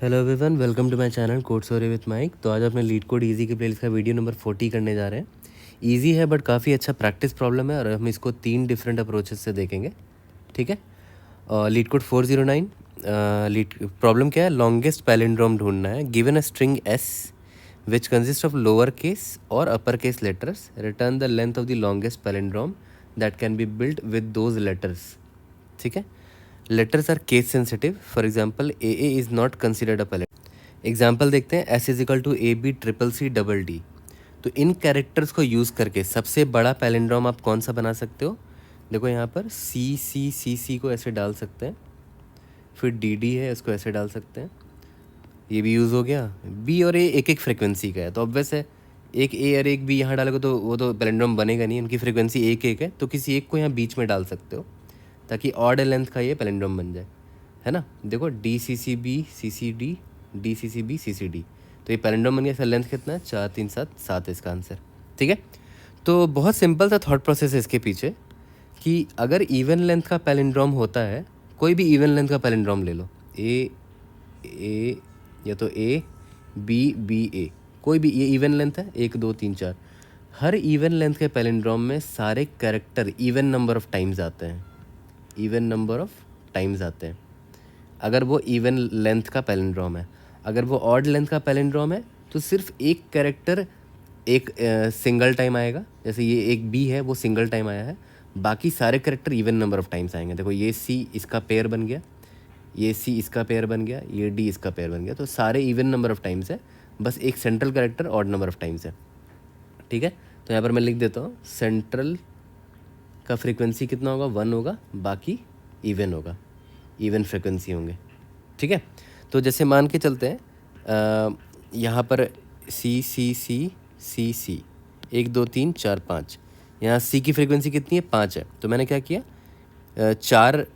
Hello everyone, welcome to my channel code story with Mike. तो आज अपने LeetCode easy की playlist का वीडियो नंबर 40 करने जा रहे हैं। इजी है बट काफ़ी अच्छा प्रैक्टिस प्रॉब्लम है और हम इसको 3 डिफरेंट अप्रोचेस से देखेंगे। ठीक है। Leet code 409। लीड प्रॉब्लम क्या है? लॉन्गेस्ट पैलिंड्रोम ढूंढना है। Given a string S which consist of lower case और upper case letters, return the length of the longest palindrome that can be built with those letters. ठीक है। Letters are case sensitive. For example A is not considered a palindrome. Example देखते हैं। S is equal to A B triple C double D. तो इन characters को use करके सबसे बड़ा पैलिंड्रोम आप कौन सा बना सकते हो? देखो यहाँ पर सी को ऐसे डाल सकते हैं, फिर डी डी है, इसको ऐसे डाल सकते हैं, ये भी यूज़ हो गया। बी और ए एक एक फ्रिक्वेंसी का है, तो ऑब्वियस है एक ए और एक बी यहाँ डालोगे तो वो तो पैलिंड्रोम बनेगा नहीं, इनकी फ्रिक्वेंसी एक एक है, तो किसी एक को यहाँ बीच में डाल सकते हो ताकि ऑड लेंथ का ये पैलिंड्रोम बन जाए, है ना। देखो d c d d c c d, तो ये पैलिंड्रोम बन गया। इसका लेंथ कितना है? 4 3 7 7 इसका आंसर। ठीक है। तो बहुत सिंपल सा थॉट प्रोसेस है इसके पीछे कि अगर इवन लेंथ का पैलिंड्रोम होता है, कोई भी इवन लेंथ का पैलिंड्रोम ले लो, ए या तो ए बी ए, कोई भी, ये इवन लेंथ है 1 2 3 4। हर इवन लेंथ के पैलिंड्रोम में सारे character even number of times आते हैं, इवन नंबर ऑफ टाइम्स आते हैं अगर वो इवन लेंथ का पैलिंड्रोम है। अगर वो ऑड लेंथ का पैलिंड्रोम है तो सिर्फ एक कैरेक्टर एक सिंगल टाइम आएगा। जैसे ये एक बी है, वो सिंगल टाइम आया है, बाकी सारे character even number of times आएंगे। देखो ये सी इसका पेयर बन गया, ये सी इसका पेयर बन गया, ये डी इसका पेयर बन गया, तो सारे इवन नंबर ऑफ टाइम्स है, बस एक central character odd number of times है। ठीक है। तो यहाँ पर मैं लिख देता हूँ सेंट्रल का फ्रीक्वेंसी कितना होगा? 1 होगा, बाकी इवन होगा, इवन फ्रिक्वेंसी होंगे। ठीक है। तो जैसे मान के चलते हैं यहाँ पर सी 1 2 3 4 5, यहाँ सी की फ्रिक्वेंसी कितनी है? 5 है। तो मैंने क्या किया, 4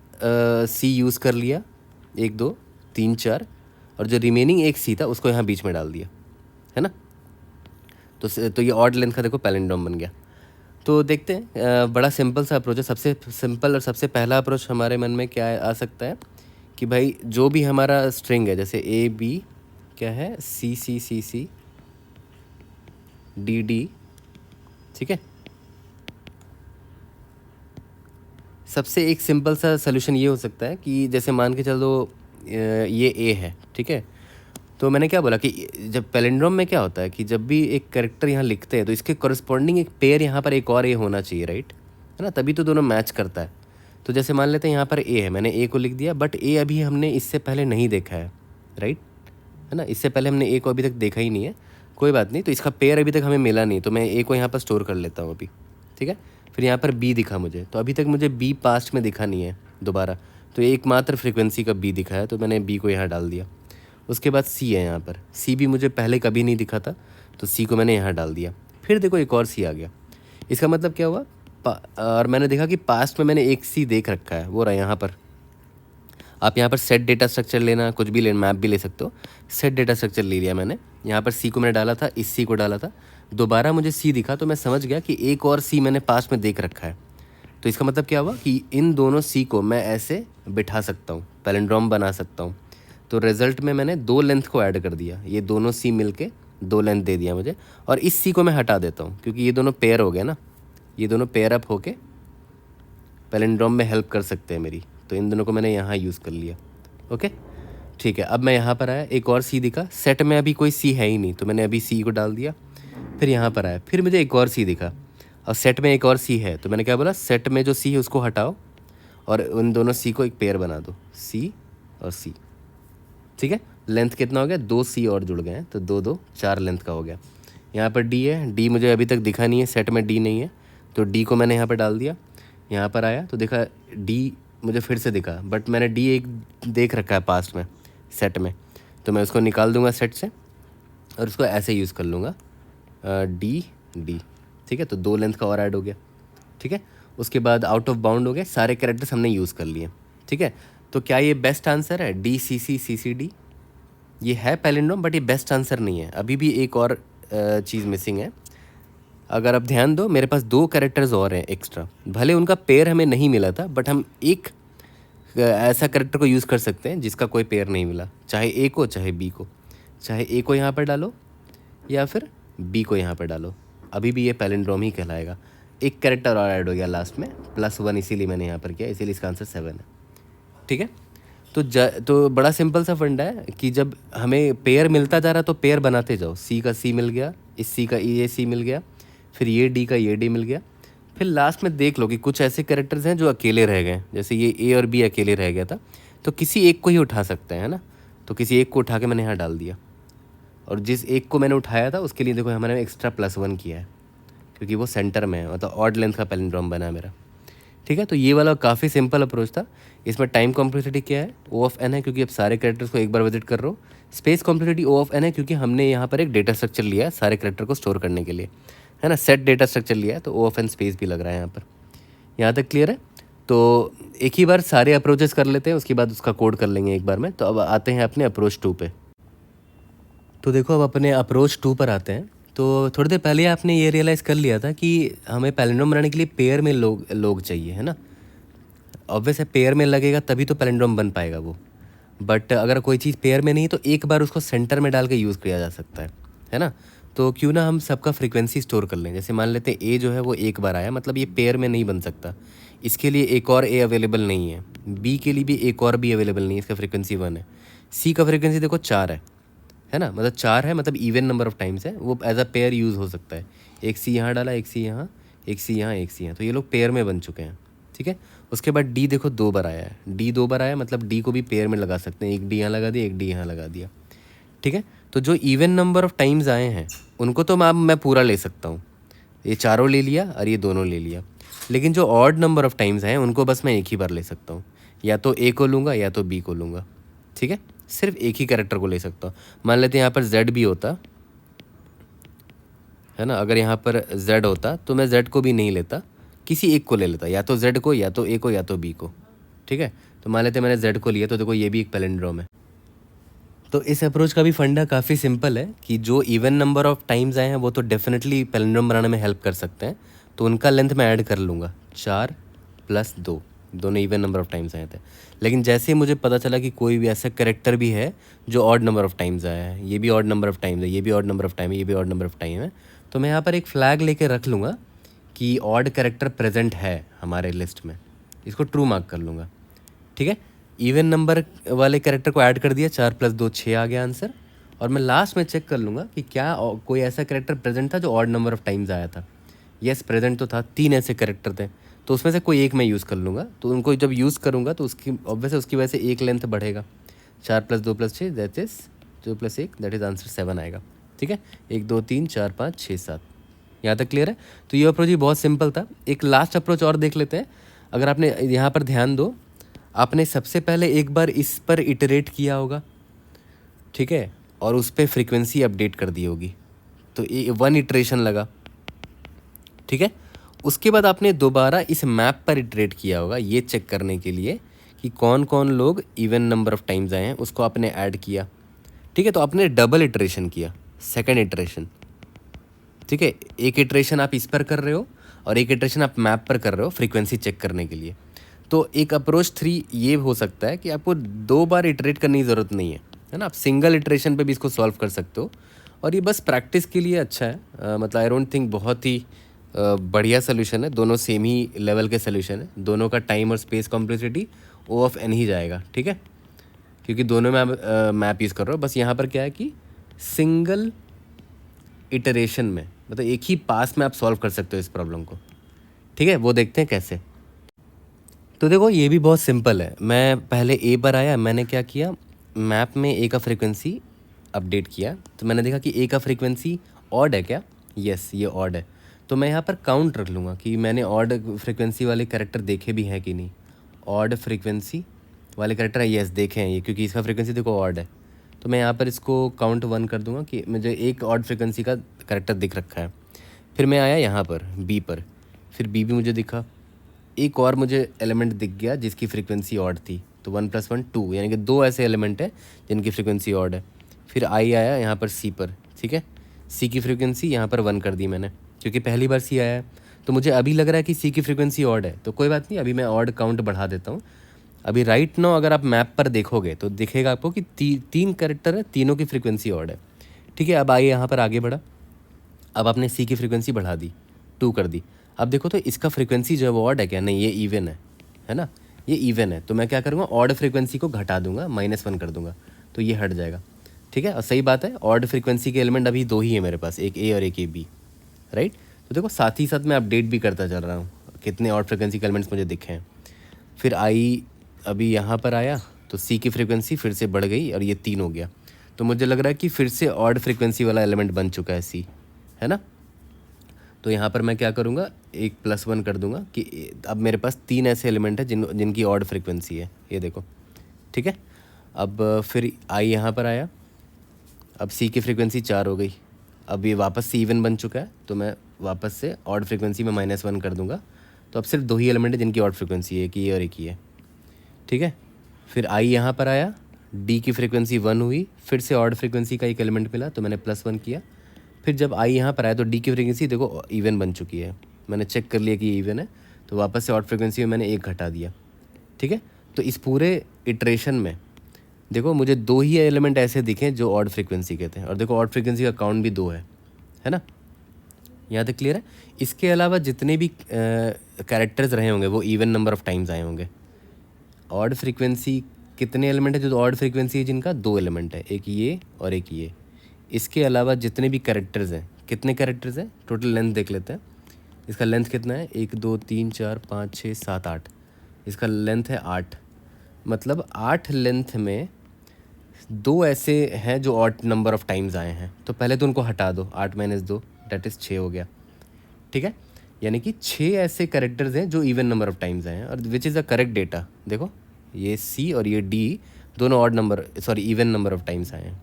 सी यूज़ कर लिया, 1 2 3 4, और जो रिमेनिंग एक सी था उसको यहाँ बीच में डाल दिया, है ना। तो ये ऑड लेंथ का देखो पैलिंड्रोम बन गया। तो देखते हैं, बड़ा सिंपल सा अप्रोच है। सबसे सिंपल और सबसे पहला अप्रोच हमारे मन में क्या आ सकता है कि भाई जो भी हमारा स्ट्रिंग है, जैसे ए बी क्या है, सी डी डी, ठीक है। सबसे एक सिंपल सा सोल्यूशन ये हो सकता है कि जैसे मान के चलो ये ए है, ठीक है। तो मैंने क्या बोला कि जब पैलिंड्रोम में क्या होता है कि जब भी एक कैरेक्टर यहाँ लिखते हैं तो इसके कॉरस्पॉन्डिंग एक पेयर यहाँ पर एक और ए होना चाहिए, राइट, है ना, तभी तो दोनों मैच करता है। तो जैसे मान लेते हैं यहाँ पर ए है, मैंने ए को लिख दिया, बट ए अभी हमने इससे पहले नहीं देखा है, राइट, है ना, इससे पहले हमने ए को अभी तक देखा ही नहीं है। कोई बात नहीं, तो इसका पेयर अभी तक हमें मिला नहीं, तो मैं ए को यहाँ पर स्टोर कर लेता हूँ अभी। ठीक है। फिर यहाँ पर बी दिखा मुझे, तो अभी तक मुझे बी पास्ट में दिखा नहीं है दोबारा, तो एकमात्र फ्रिक्वेंसी का बी दिखा है, तो मैंने बी को यहाँ डाल दिया। उसके बाद सी है, यहाँ पर सी भी मुझे पहले कभी नहीं दिखा था, तो सी को मैंने यहाँ डाल दिया। फिर देखो एक और सी आ गया। इसका मतलब क्या हुआ, और मैंने देखा कि पास्ट में मैंने एक सी देख रखा है, वो रहा यहाँ पर। आप यहाँ पर सेट डेटा स्ट्रक्चर लेना, कुछ भी लेना, मैप भी ले सकते हो। सेट डेटा स्ट्रक्चर ले लिया मैंने, यहाँ पर सी को मैंने डाला था, इस सी को डाला था, दोबारा मुझे सी दिखा, तो मैं समझ गया कि एक और सी मैंने पास्ट में देख रखा है। तो इसका मतलब क्या हुआ कि इन दोनों सी को मैं ऐसे बिठा सकता हूँ, पैलिंड्रोम बना सकता हूँ। तो रिजल्ट में मैंने 2 लेंथ को ऐड कर दिया, ये दोनों सी मिलके 2 लेंथ दे दिया मुझे, और इस सी को मैं हटा देता हूँ क्योंकि ये दोनों पेयर हो गए ना, ये दोनों पेयर अप होके पैलिंड्रोम में हेल्प कर सकते हैं मेरी, तो इन दोनों को मैंने यहाँ यूज़ कर लिया। ओके, ठीक है। अब मैं यहाँ पर आया, एक और सी दिखा, सेट में अभी कोई सी है ही नहीं, तो मैंने अभी सी को डाल दिया। फिर यहाँ पर आया, फिर मुझे एक और सी दिखा, और सेट में एक और सी है, तो मैंने क्या बोला, सेट में जो सी है उसको हटाओ और उन दोनों सी को एक पेयर बना दो, सी और सी। ठीक है। लेंथ कितना हो गया? 2 सी और जुड़ गए हैं, तो 2 2 4 लेंथ का हो गया। यहाँ पर डी है, डी मुझे अभी तक दिखा नहीं है, सेट में डी नहीं है, तो डी को मैंने यहाँ पर डाल दिया। यहाँ पर आया तो देखा डी मुझे फिर से दिखा, बट मैंने डी एक देख रखा है पास्ट में सेट में, तो मैं उसको निकाल दूंगा सेट से और उसको ऐसे यूज़ कर लूँगा, डी डी। ठीक है। तो 2 लेंथ का और ऐड हो गया। ठीक है। उसके बाद आउट ऑफ बाउंड हो गए, सारे कैरेक्टर्स हमने यूज़ कर लिए। ठीक है। तो क्या ये बेस्ट आंसर है? डी सी डी, ये है पैलिंड्रोम, बट ये बेस्ट आंसर नहीं है। अभी भी एक और चीज़ मिसिंग है। अगर आप ध्यान दो, मेरे पास 2 कैरेक्टर्स और हैं एक्स्ट्रा, भले उनका पेयर हमें नहीं मिला था, बट हम एक ऐसा करेक्टर को यूज़ कर सकते हैं जिसका कोई पेयर नहीं मिला, चाहे ए को चाहे बी को। चाहे ए को यहाँ पर डालो या फिर बी को यहाँ पर डालो, अभी भी ये पैलिंड्रोम ही कहलाएगा। एक कैरेक्टर और ऐड हो गया लास्ट में, +1, इसीलिए मैंने यहाँ पर किया, इसीलिए इसका आंसर 7 है। ठीक है, तो बड़ा सिंपल सा फंडा है कि जब हमें पेयर मिलता जा रहा तो पेयर बनाते जाओ। सी का सी मिल गया, इस सी का ये सी मिल गया, फिर ये डी का ये डी मिल गया, फिर लास्ट में देख लो कि कुछ ऐसे कैरेक्टर्स हैं जो अकेले रह गए, जैसे ये ए और बी अकेले रह गया था, तो किसी एक को ही उठा सकते हैं, है ना। तो किसी एक को उठा के मैंने यहाँ डाल दिया, और जिस एक को मैंने उठाया था उसके लिए देखो हमारे एक्स्ट्रा +1 किया है, क्योंकि वो सेंटर में है, मतलब ऑड लेंथ का पैलिंड्रोम बना है मेरा। ठीक है, तो ये वाला काफ़ी सिंपल अप्रोच था। इसमें टाइम कॉम्प्लेक्सिटी क्या है, O(n) है, क्योंकि अब सारे कैरेक्टर्स को एक बार विजिट कर रहे हो। स्पेस कॉम्प्लेक्सिटी O(n) है, क्योंकि हमने यहाँ पर एक डेटा स्ट्रक्चर लिया है सारे कैरेक्टर को स्टोर करने के लिए, है ना। सेट डेटा स्ट्रक्चर लिया है, तो O(n) स्पेस भी लग रहा है यहाँ पर। यहाँ तक क्लियर है। तो एक ही बार सारे अप्रोचेस कर लेते हैं, उसके बाद उसका कोड कर लेंगे एक बार में। तो अब आते हैं अपने अप्रोच 2 पे। तो देखो अब अपने अप्रोच 2 पर आते हैं। तो थोड़ी देर पहले आपने ये रियलाइज़ कर लिया था कि हमें पैलिंड्रोम बनाने के लिए पेयर में लोग चाहिए, है ना। ऑब्वियस है, पेयर में लगेगा तभी तो पैलिंड्रोम बन पाएगा वो। बट अगर कोई चीज़ पेयर में नहीं तो एक बार उसको सेंटर में डाल के यूज़ किया जा सकता है ना। तो क्यों ना हम सबका फ्रीक्वेंसी स्टोर कर लें। जैसे मान लेते हैं ए जो है वो एक बार आया, मतलब ये पेयर में नहीं बन सकता, इसके लिए एक और ए अवेलेबल नहीं है। बी के लिए भी एक और बी अवेलेबल नहीं है, इसका फ्रीक्वेंसी 1 है। सी का फ्रीक्वेंसी देखो 4 है ना, मतलब 4 है, मतलब इवन नंबर ऑफ टाइम्स है, वो एज अ पेयर यूज़ हो सकता है। एक सी यहाँ डाला, एक सी यहाँ, एक सी यहाँ, एक सी यहाँ, तो ये लोग पेयर में बन चुके हैं। ठीक है, उसके बाद डी देखो 2 बार आया है, डी 2 बार आया, मतलब डी को भी पेयर में लगा सकते हैं। एक डी यहाँ लगा दिया, एक डी यहाँ लगा दिया। ठीक है, तो जो इवन नंबर ऑफ टाइम्स आए हैं उनको तो मैं पूरा ले सकता हूँ, ये चारों ले लिया और ये दोनों ले लिया। लेकिन जो ऑड नंबर ऑफ टाइम्स हैं उनको बस मैं एक ही बार ले सकता हूँ, या तो ए को लूँगा या तो बी को लूँगा। ठीक है, सिर्फ एक ही कैरेक्टर को ले सकता हूँ। मान लेते हैं यहाँ पर जेड भी होता है ना, अगर यहाँ पर जेड होता तो मैं जेड को भी नहीं लेता, किसी एक को ले लेता, या तो जेड को, या तो ए को, या तो बी को। ठीक है, तो मान लेते हैं मैंने जेड को लिया, तो देखो ये भी एक पैलिंड्रोम है। तो इस अप्रोच का भी फंडा काफ़ी सिंपल है कि जो इवन नंबर ऑफ टाइम्स आए हैं वो तो डेफिनेटली पैलिंड्रोम बनाने में हेल्प कर सकते हैं, तो उनका लेंथ मैं ऐड कर लूँगा। 4 + 2, दोनों इवन नंबर ऑफ टाइम्स आए थे। लेकिन जैसे ही मुझे पता चला कि कोई भी ऐसा कैरेक्टर भी है जो ऑड नंबर ऑफ टाइम्स आया है, ये भी ऑड नंबर ऑफ टाइम्स है, ये भी ऑड नंबर ऑफ टाइम है, ये भी ऑड नंबर ऑफ टाइम है, तो मैं यहाँ पर एक फ्लैग लेके रख लूँगा कि ऑड कैरेक्टर प्रेजेंट है हमारे लिस्ट में, इसको ट्रू मार्क कर लूँगा। ठीक है, इवन नंबर वाले कैरेक्टर को ऐड कर दिया, 4 + 2 6 आ गया आंसर। और मैं लास्ट में चेक कर लूँगा कि क्या कोई ऐसा कैरेक्टर प्रेजेंट था जो ऑड नंबर ऑफ टाइम्स आया था। यस, प्रेजेंट तो था, 3 ऐसे कैरेक्टर थे, तो उसमें से कोई एक मैं यूज़ कर लूँगा। तो उनको जब यूज़ करूँगा तो उसकी ऑब्वियस उसकी वजह से एक लेंथ बढ़ेगा। 4 + 2 + 6 that is 2 + 1 that is answer 7 आएगा। ठीक है, 1 2 3 4 5 6 7, यहाँ तक क्लियर है। तो ये अप्रोच ही बहुत सिंपल था। एक लास्ट अप्रोच और देख लेते हैं। अगर आपने यहाँ पर ध्यान दो, आपने सबसे पहले एक बार इस पर इटरेट किया होगा, ठीक है, और उस पर फ्रीक्वेंसी अपडेट कर दी होगी, तो 1 इटरेशन लगा। ठीक है, उसके बाद आपने दोबारा इस मैप पर इटरेट किया होगा ये चेक करने के लिए कि कौन कौन लोग इवन नंबर ऑफ टाइम्स आए हैं, उसको आपने ऐड किया। ठीक है, तो आपने डबल इटरेशन किया, सेकंड इटरेशन। ठीक है, एक इटरेशन आप इस पर कर रहे हो और एक इटरेशन आप मैप पर कर रहे हो फ्रीक्वेंसी चेक करने के लिए। तो एक अप्रोच 3 ये हो सकता है कि आपको 2 बार इटरेट करने की ज़रूरत नहीं है ना, आप सिंगल इटरेशन पे भी इसको सॉल्व कर सकते हो, और ये बस प्रैक्टिस के लिए अच्छा है। मतलब आई डोंट थिंक बहुत ही बढ़िया सोल्यूशन है, दोनों सेम ही लेवल के सोल्यूशन है, दोनों का टाइम और स्पेस कॉम्प्लेक्सिटी O(n) ही जाएगा। ठीक है, क्योंकि दोनों में आप मैप यूज़ कर रहे हो। बस यहाँ पर क्या है कि सिंगल इटरेशन में, मतलब एक ही पास में आप सॉल्व कर सकते हो इस प्रॉब्लम को। ठीक है, वो देखते हैं कैसे। तो देखो ये भी बहुत सिंपल है। मैं पहले ए पर आया, मैंने क्या किया, मैप में ए का फ्रीक्वेंसी अपडेट किया, तो मैंने देखा कि ए का फ्रीक्वेंसी ऑड है क्या, यस ये ऑड है, तो मैं यहाँ पर काउंट रख लूँगा कि मैंने ऑड फ्रीक्वेंसी वाले कैरेक्टर देखे भी हैं कि नहीं। ऑड फ्रीक्वेंसी वाले कैरेक्टर है, यस देखे हैं ये, क्योंकि इसका फ्रीक्वेंसी देखो ऑड है, तो मैं यहाँ पर इसको काउंट 1 कर दूँगा कि मुझे एक ऑड फ्रीक्वेंसी का कैरेक्टर दिख रखा है। फिर मैं आया यहाँ पर बी पर, फिर बी भी मुझे दिखा, एक और मुझे एलिमेंट दिख गया जिसकी फ्रीक्वेंसी ऑड थी, तो 1 + 1 2, यानी कि 2 ऐसे एलिमेंट है जिनकी फ्रीक्वेंसी ऑड है। फिर आई आया यहाँ पर सी पर, ठीक है, सी की फ्रीक्वेंसी यहाँ पर 1 कर दी मैंने, क्योंकि पहली बार सी आया है, तो मुझे अभी लग रहा है कि सी की फ्रीक्वेंसी ऑड है, तो कोई बात नहीं, अभी मैं ऑड काउंट बढ़ा देता हूँ। अभी राइट नाउ अगर आप मैप पर देखोगे तो दिखेगा आपको कि तीन कैरेक्टर है, तीनों की फ्रीक्वेंसी ऑड है। ठीक है, अब आइए यहाँ पर आगे बढ़ा। अब आपने सी की फ्रीक्वेंसी बढ़ा दी, 2 कर दी। अब देखो तो इसका फ्रीक्वेंसी जो है वो ऑड है क्या? नहीं, ये इवन है ना, ये इवन है। तो मैं क्या करूँगा, ऑड फ्रीक्वेंसी को घटा दूंगा, -1 कर दूंगा, तो ये हट जाएगा। ठीक है, और सही बात है, ऑड फ्रीक्वेंसी के एलिमेंट अभी 2 ही है मेरे पास, एक ए और एक ए बी, राइट। तो देखो साथ ही साथ मैं अपडेट भी करता चल रहा हूँ कितने ऑड फ्रीक्वेंसी के एलिमेंट्स मुझे दिखे हैं। फिर आई अभी यहाँ पर आया तो सी की फ्रीक्वेंसी फिर से बढ़ गई और ये 3 हो गया। तो मुझे लग रहा है कि फिर से ऑड फ्रीक्वेंसी वाला एलिमेंट बन चुका है सी, है ना। तो यहाँ पर मैं क्या करूँगा, एक +1 कर दूंगा कि अब मेरे पास 3 ऐसे एलिमेंट है जिनकी ऑड फ्रीक्वेंसी है, ये देखो। ठीक है, अब फिर आई यहाँ पर आया, अब सी की फ्रीक्वेंसी 4 हो गई। अब ये वापस से इवन बन चुका है, तो मैं वापस से ऑड फ्रीक्वेंसी में -1 कर दूंगा। तो अब सिर्फ 2 ही एलिमेंट है जिनकी ऑड फ्रीक्वेंसी है, एक ये और एक ये। ठीक है, फिर आई यहाँ पर आया, डी की फ्रीक्वेंसी 1 हुई, फिर से ऑड फ्रीक्वेंसी का एक एलिमेंट मिला तो मैंने +1 किया। फिर जब आई यहाँ पर आया तो डी की फ्रीक्वेंसी देखो इवन बन चुकी है, मैंने चेक कर लिया कि ये इवन है, तो वापस से ऑड फ्रीक्वेंसी में मैंने 1 घटा दिया। ठीक है, तो इस पूरे इटरेशन में देखो मुझे 2 ही एलिमेंट ऐसे दिखे जो ऑड फ्रीक्वेंसी के थे, और देखो ऑड फ्रीक्वेंसी का काउंट भी 2 है ना। यहाँ तक क्लियर है। इसके अलावा जितने भी कैरेक्टर्स रहे होंगे वो इवन नंबर ऑफ टाइम्स आए होंगे। ऑड फ्रीक्वेंसी कितने एलिमेंट है, जो ऑड फ्रीक्वेंसी है जिनका 2 एलिमेंट है, एक ये और एक ये। इसके अलावा जितने भी कैरेक्टर्स हैं, कितने कैरेक्टर्स हैं, टोटल लेंथ देख लेते हैं। इसका लेंथ कितना है, 1 2 3 4 5 6 7 8, इसका लेंथ है 8। मतलब 8 लेंथ में 2 ऐसे हैं जो ऑड नंबर ऑफ टाइम्स आए हैं, तो पहले तो उनको हटा दो, 8 - 2 डेट इज़ 6 हो गया। ठीक है, यानी कि 6 ऐसे कैरेक्टर्स हैं जो इवन नंबर ऑफ टाइम्स आए हैं, और which is the correct data. देखो ये सी और ये डी दोनों इवन नंबर ऑफ टाइम्स आए हैं।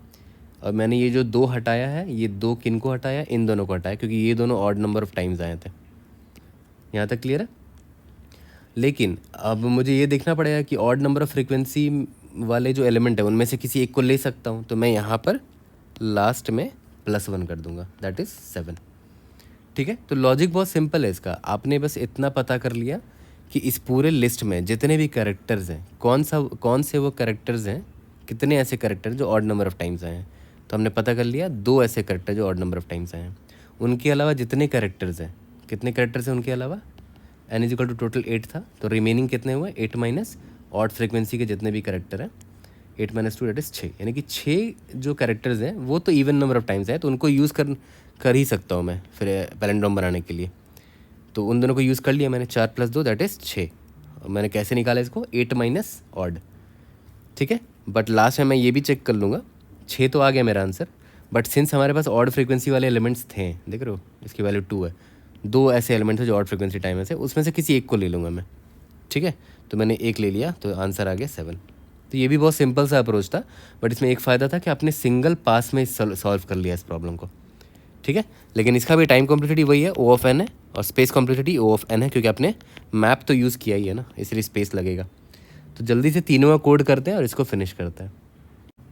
और मैंने ये जो 2 हटाया है, ये 2 किन को हटाया, इन दोनों को हटाया, क्योंकि ये दोनों ऑड नंबर ऑफ टाइम्स आए थे। यहाँ तक क्लियर है। लेकिन अब मुझे ये देखना पड़ेगा कि ऑड नंबर ऑफ फ्रीक्वेंसी वाले जो एलिमेंट है उनमें से किसी एक को ले सकता हूँ, तो मैं यहाँ पर लास्ट में +1 कर दूंगा, दैट इज़ 7। ठीक है, तो लॉजिक बहुत सिंपल है इसका। आपने बस इतना पता कर लिया कि इस पूरे लिस्ट में जितने भी कैरेक्टर्स हैं, कौन से वो कैरेक्टर्स हैं, कितने ऐसे कैरेक्टर जो ऑड नंबर ऑफ टाइम्स आए हैं। तो हमने पता कर लिया 2 ऐसे कैरेक्टर जो ऑड नंबर ऑफ टाइम्स आए हैं। उनके अलावा जितने कैरेक्टर्स हैं, कितने कैरेक्टर्स हैं उनके अलावा, n is equal to total 8 था, तो रिमेनिंग कितने हुए, 8 माइनस ऑड फ्रीक्वेंसी के जितने भी कैरेक्टर हैं, 8 - 2 दैट इज़ 6। यानी कि 6 जो कैरेक्टर्स हैं वो तो इवन नंबर ऑफ टाइम्स है, तो उनको यूज़ कर ही सकता हूँ मैं फिर पैलिंड्रोम बनाने के लिए। तो उन दोनों को यूज़ कर लिया मैंने, 4 + 2 दैट इज़ 6। और मैंने कैसे निकाला इसको, 8 माइनस ऑड। ठीक है, बट लास्ट में मैं ये भी चेक कर लूँगा, 6 तो आ गया मेरा आंसर। बट सिंस हमारे पास ऑड फ्रीक्वेंसी वाले एलिमेंट्स थे, देख रहे हो इसकी वैल्यू 2 है, 2 ऐसे एलिमेंट थे जो ऑड फ्रीक्वेंसी टाइम है से, उसमें से किसी एक को ले लूँगा मैं। ठीक है, तो मैंने एक ले लिया तो आंसर आ गया 7। तो ये भी बहुत सिंपल सा अप्रोच था, बट इसमें एक फ़ायदा था कि आपने सिंगल पास में सॉल्व कर लिया इस प्रॉब्लम को। ठीक है, लेकिन इसका भी टाइम कॉम्प्लेक्सिटी वही है, O(n) है, और स्पेस कॉम्प्लेक्सिटी O(n) है, क्योंकि आपने मैप तो यूज़ किया ही है ना, इसलिए स्पेस लगेगा। तो जल्दी से तीनों का कोड करते हैं और इसको फिनिश करते हैं।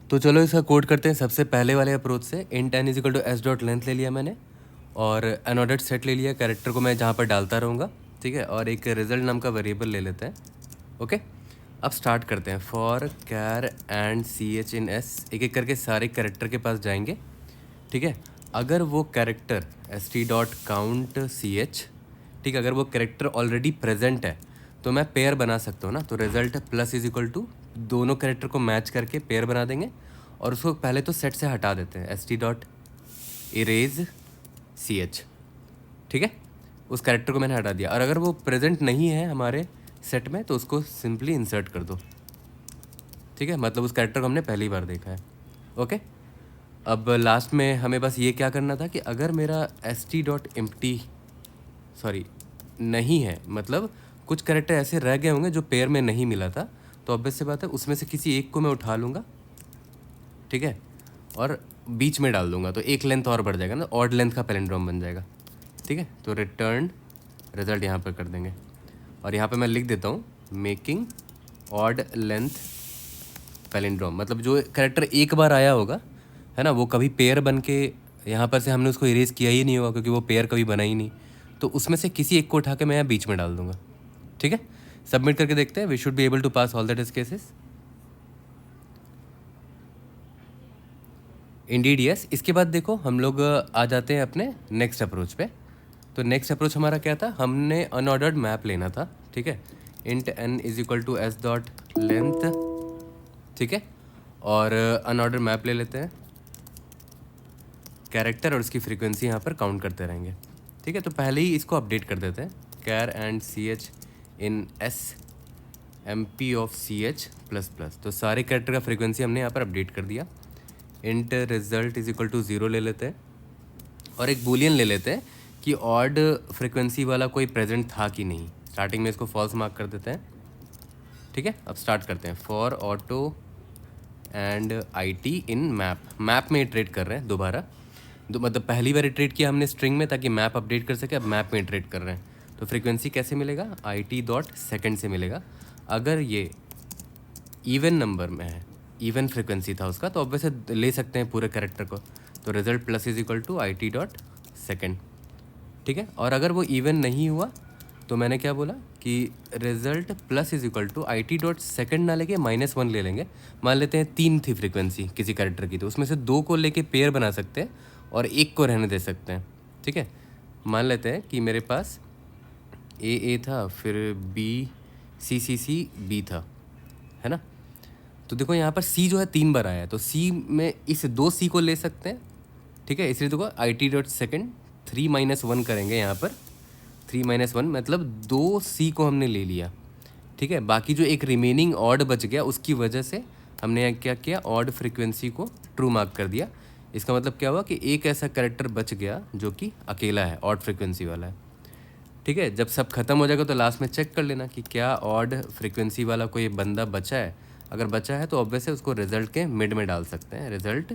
तो चलो इसका कोड करते हैं सबसे पहले वाले अप्रोच से। int n is equal to s dot length ले लिया मैंने, और अनऑर्डर्ड सेट ले लिया, कैरेक्टर को मैं जहाँ पर डालता रहूँगा। ठीक है, और एक रिजल्ट नाम का वेरिएबल ले लेते हैं। ओके, अब स्टार्ट करते हैं। For char and ch in s, एक एक करके सारे कैरेक्टर के पास जाएंगे। ठीक है, अगर वो कैरेक्टर st.count ch, ठीक है, अगर वो कैरेक्टर ऑलरेडी प्रेजेंट है तो मैं पेयर बना सकता हूँ ना। तो result plus is equal to दोनों कैरेक्टर को मैच करके पेयर बना देंगे, और उसको पहले तो सेट से हटा देते हैं, st.erase ch। ठीक है, उस कैरेक्टर को मैंने हटा दिया, और अगर वो प्रेजेंट नहीं है हमारे सेट में तो उसको सिंपली इंसर्ट कर दो। ठीक है, मतलब उस कैरेक्टर को हमने पहली बार देखा है। ओके, अब लास्ट में हमें बस ये क्या करना था कि अगर मेरा st.empty नहीं है, मतलब कुछ कैरेक्टर ऐसे रह गए होंगे जो पेयर में नहीं मिला था, तो ऑब्वियस सी बात है उसमें से किसी एक को मैं उठा लूँगा। ठीक है, और बीच में डाल दूंगा, तो एक लेंथ और बढ़ जाएगा ना, ऑड लेंथ का पैलिंड्रोम बन जाएगा। ठीक है, तो रिटर्न रिजल्ट यहाँ पर कर देंगे, और यहाँ पे मैं लिख देता हूँ मेकिंग ऑड लेंथ पैलिंड्रोम। मतलब जो कैरेक्टर एक बार आया होगा, है ना, वो कभी पेयर बन के यहाँ पर से हमने उसको इरेज किया ही नहीं होगा, क्योंकि वो पेयर कभी बना ही नहीं, तो उसमें से किसी एक को उठा के मैं यहाँ बीच में डाल दूँगा। ठीक है, सबमिट करके देखते हैं, we should be able to pass all the test cases. Indeed yes. इसके बाद देखो हम लोग आ जाते हैं अपने नेक्स्ट अप्रोच पे। तो नेक्स्ट अप्रोच हमारा क्या था, हमने अनऑर्डर्ड मैप लेना था, ठीक है। Int n is equal to s dot length, ठीक है। और अनऑर्डर्ड मैप ले लेते हैं, कैरेक्टर और उसकी फ्रीक्वेंसी यहाँ पर काउंट करते रहेंगे, ठीक है। तो पहले ही इसको अपडेट कर देते हैं, char and C H in s mp P of C H plus प्लस। तो सारे कैरेक्टर का फ्रीक्वेंसी हमने यहाँ पर अपडेट कर दिया। Int result is equal to 0 ले लेते हैं और एक बूलियन ले लेते हैं कि ऑड फ्रीक्वेंसी वाला कोई प्रेजेंट था कि नहीं। स्टार्टिंग में इसको फॉल्स मार्क कर देते हैं, ठीक है। अब स्टार्ट करते हैं, for auto and I T in map. Map में इटरेट कर रहे हैं दोबारा, मतलब पहली बार इटरेट किया हमने स्ट्रिंग में ताकि मैप अपडेट कर सके, अब मैप में इटरेट कर रहे हैं। तो फ्रीक्वेंसी कैसे मिलेगा, आई टी डॉट सेकेंड से मिलेगा। अगर ये इवन नंबर में है, इवन फ्रीक्वेंसी था उसका, तो अब वैसे ले सकते हैं पूरे कैरेक्टर को। तो result plus is equal to I T dot second, ठीक है। और अगर वो इवन नहीं हुआ तो मैंने क्या बोला कि result plus is equal to I T dot second ना लेके -1 ले लेंगे। मान लेते हैं 3 थी फ्रीक्वेंसी किसी कैरेक्टर की, तो उसमें से 2 को लेके पेयर बना सकते हैं और 1 को रहने दे सकते हैं, ठीक है। मान लेते हैं कि मेरे पास ए था, फिर बी सी बी था, है ना। तो देखो यहाँ पर सी जो है 3 बार आया है, तो सी में इस 2 सी को ले सकते हैं, ठीक है। इसलिए देखो आई टी डॉट सेकेंड 3-1 करेंगे यहाँ पर, 3-1 मतलब 2 सी को हमने ले लिया, ठीक है। बाकी जो एक रिमेनिंग ऑड बच गया उसकी वजह से हमने यहाँ क्या किया, ऑड फ्रीक्वेंसी को ट्रू मार्क कर दिया। इसका मतलब क्या हुआ कि एक ऐसा कैरेक्टर बच गया जो कि अकेला है, ऑड फ्रीक्वेंसी वाला है, ठीक है। जब सब खत्म हो जाएगा तो लास्ट में चेक कर लेना कि क्या ऑड फ्रीक्वेंसी वाला कोई बंदा बचा है। अगर बचा है तो ऑब्वियस है उसको रिजल्ट के मिड में डाल सकते हैं, रिजल्ट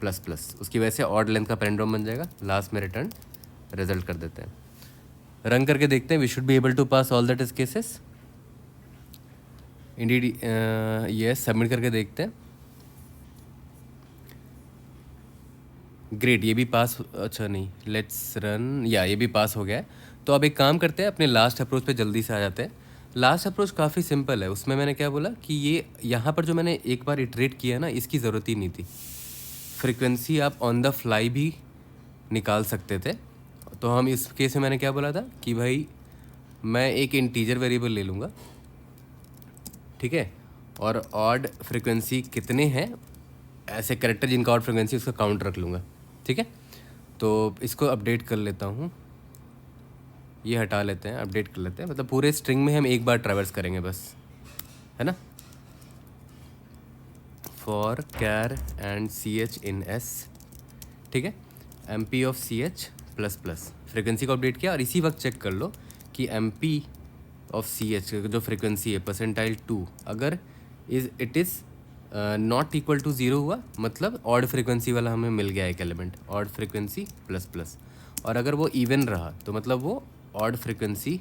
प्लस प्लस, उसकी वजह से ऑड लेंथ का पैरेंड्रोम बन जाएगा। लास्ट में रिटर्न रिजल्ट कर देते हैं, रन करके देखते हैं, we should be able to pass all the test cases. Indeed yes. Submit करके देखते हैं, ग्रेट, ये भी पास, अच्छा नहीं, लेट्स रन, या ये भी पास हो गया है। तो अब एक काम करते हैं, अपने लास्ट अप्रोच पे जल्दी से आ जाते हैं। लास्ट अप्रोच काफ़ी सिंपल है, उसमें मैंने क्या बोला कि ये यहाँ पर जो मैंने एक बार इटरेट किया ना, इसकी ज़रूरत ही नहीं थी। फ्रीक्वेंसी आप ऑन द फ्लाई भी निकाल सकते थे। तो हम इस केस में मैंने क्या बोला था कि भाई मैं एक इंटीजर वेरिएबल ले लूँगा, ठीक है, और ऑड फ्रीक्वेंसी कितने हैं ऐसे कैरेक्टर जिनका ऑड फ्रीक्वेंसी, उसका काउंट रख लूँगा, ठीक है। तो इसको अपडेट कर लेता हूँ, ये हटा लेते हैं, अपडेट कर लेते हैं, मतलब पूरे स्ट्रिंग में हम एक बार ट्रैवर्स करेंगे बस, है ना। For char and C H in S, ठीक है, M P of C H plus plus, frequency को अपडेट किया। और इसी वक्त चेक कर लो कि M P of C H जो फ्रिक्वेंसी है परसेंटाइल 2, अगर it is not equal to 0 हुआ, मतलब ऑड फ्रिक्वेंसी वाला हमें मिल गया एक element, odd frequency plus plus. और अगर वो इवन रहा तो मतलब वो ऑड फ्रिक्वेंसी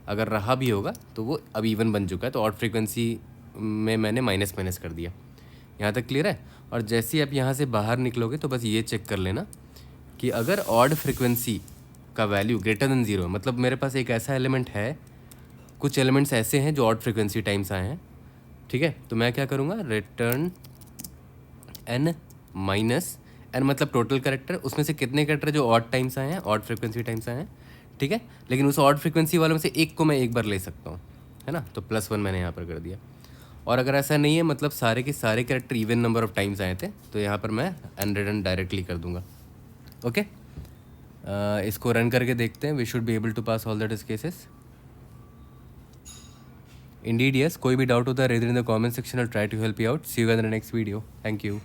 अगर रहा भी होगा तो वो अब इवन बन चुका है, तो ऑड फ्रिक्वेंसी में मैंने माइनस माइनस कर दिया। यहाँ तक क्लियर है। और जैसे ही आप यहाँ से बाहर निकलोगे तो बस ये चेक कर लेना कि अगर ऑड फ्रिक्वेंसी का वैल्यू ग्रेटर देन 0, मतलब मेरे पास एक ऐसा एलिमेंट है, कुछ एलिमेंट्स ऐसे हैं जो ऑड फ्रिक्वेंसी टाइम्स आए हैं, ठीक है। तो मैं क्या करूँगा, रिटर्न n माइनस n मतलब टोटल कैरेक्टर, उसमें से कितने कैरेक्टर जो ऑड टाइम्स आए हैं, ऑड फ्रिक्वेंसी टाइम्स आए हैं, ठीक है। लेकिन उस ऑड फ्रिक्वेंसी वाले में से एक को मैं एक बार ले सकता हूँ, है ना। तो +1 मैंने यहाँ पर कर दिया। और अगर ऐसा नहीं है, मतलब सारे के सारे character even number of times आए थे, तो यहाँ पर मैं n रिटर्न डायरेक्टली कर दूंगा, ओके। इसको रन करके देखते हैं, we should be able to pass all the test cases. Indeed yes. कोई भी डाउट होता है rather in the comment section, I try to help you out. See you in the next video, thank you.